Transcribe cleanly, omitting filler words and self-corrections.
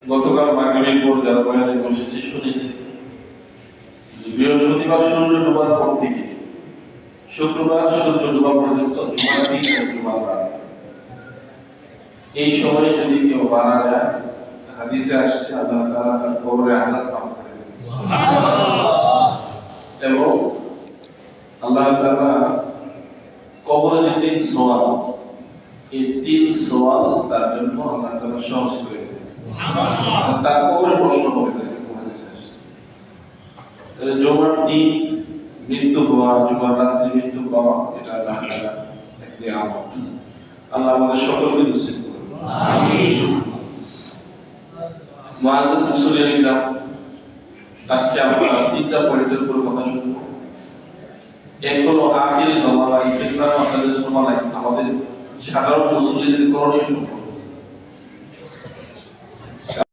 গতকাল মাগরিবের পর যারা বয়ানে বসেছি শুনেছি বৃহস্পতিবার সূর্য ডোবার পর থেকে শুক্রবার সূর্য ডোবা পর্যন্ত জুমার দিন ও জুমার রাত এই সময়ে যদি কেউ মারা যায় হাদিসে আসছে আল্লাহ তাআলা তার কবরে আযাব মাফ করে দেন এবং আল্লাহ তাআলা কবরে যে 3 সওয়াল এই 3 সওয়াল তার জন্য আল্লাহ তাআলা সহজ করে দেন সুবহানাল্লাহ তার কবরে প্রশ্ন হবে জুমার দিন মৃত্যু হওয়া জুমার রাত্রে মৃত্যু পাওয়া এটা আল্লাহ তাআলা এক নিয়ামত আল্লাহ আমাদের সকলকে নসিব করুন আমিন মুআজ্জাজ মুসলিমিন আজকে আমরা তিনটা পয়েন্টের উপর কথা শুনব এক হলো আখির জামানায় ফিতনা মাসাইলের সমাধান আমাদের সাধারণ মুসলিমদের করণীয়